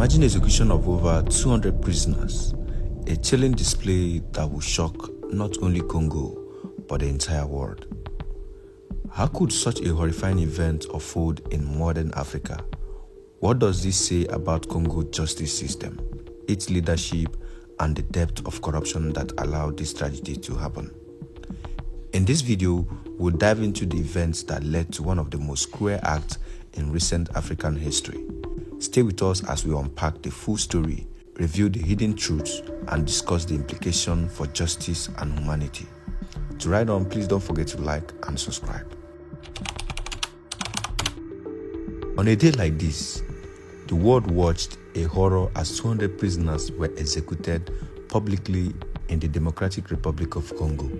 Imagine execution of over 200 prisoners, a chilling display that will shock not only Congo, but the entire world. How could such a horrifying event unfold in modern Africa? What does this say about Congo's justice system, its leadership, and the depth of corruption that allowed this tragedy to happen? In this video, we'll dive into the events that led to one of the most cruel acts in recent African history. Stay with us as we unpack the full story, review the hidden truths, and discuss the implications for justice and humanity. To ride on, please don't forget to like and subscribe. On a day like this, the world watched a horror as 200 prisoners were executed publicly in the Democratic Republic of Congo.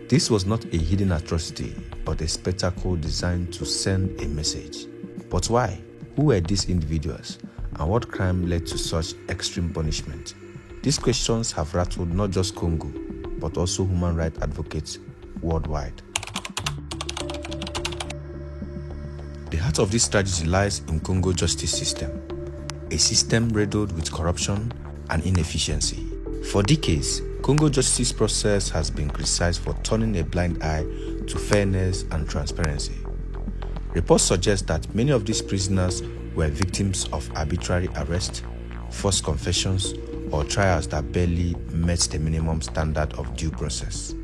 This was not a hidden atrocity, but a spectacle designed to send a message. But why? Who were these individuals, and what crime led to such extreme punishment? These questions have rattled not just Congo, but also human rights advocates worldwide. The heart of this tragedy lies in Congo's justice system, a system riddled with corruption and inefficiency. For decades, Congo's justice process has been criticized for turning a blind eye to fairness and transparency. Reports suggest that many of these prisoners were victims of arbitrary arrest, forced confessions, or trials that barely met the minimum standard of due process.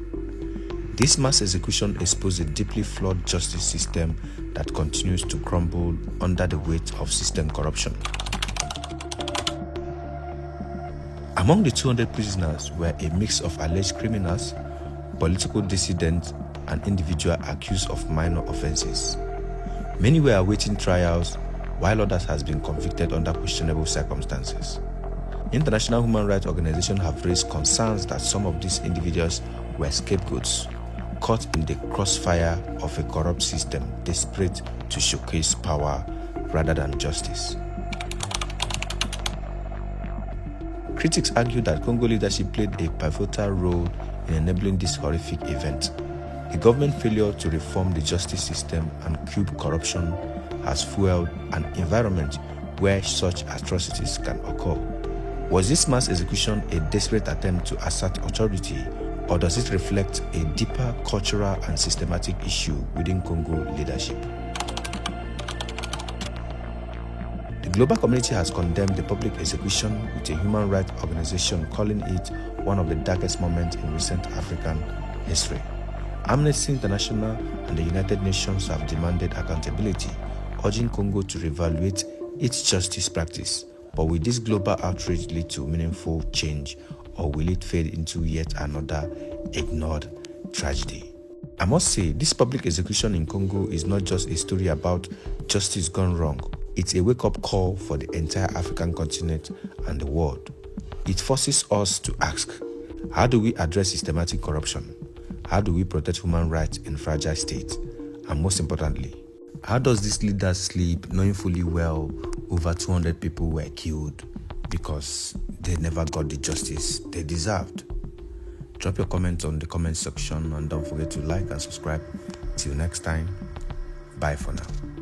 This mass execution exposed a deeply flawed justice system that continues to crumble under the weight of system corruption. Among the 200 prisoners were a mix of alleged criminals, political dissidents, and individuals accused of minor offenses. Many were awaiting trials, while others have been convicted under questionable circumstances. International human rights organizations have raised concerns that some of these individuals were scapegoats, caught in the crossfire of a corrupt system desperate to showcase power rather than justice. Critics argue that Congo leadership played a pivotal role in enabling this horrific event. The government failure to reform the justice system and curb corruption has fueled an environment where such atrocities can occur. Was this mass execution a desperate attempt to assert authority, or does it reflect a deeper cultural and systematic issue within Congo leadership? The global community has condemned the public execution, with a human rights organization calling it one of the darkest moments in recent African history. Amnesty International and the United Nations have demanded accountability, urging Congo to reevaluate its justice practice. But will this global outrage lead to meaningful change, or will it fade into yet another ignored tragedy? I must say, this public execution in Congo is not just a story about justice gone wrong. It's a wake-up call for the entire African continent and the world. It forces us to ask, how do we address systematic corruption? How do we protect human rights in fragile states? And most importantly, how does this leader sleep knowing fully well over 200 people were killed because they never got the justice they deserved? Drop your comments on the comment section and don't forget to like and subscribe. Till next time, bye for now.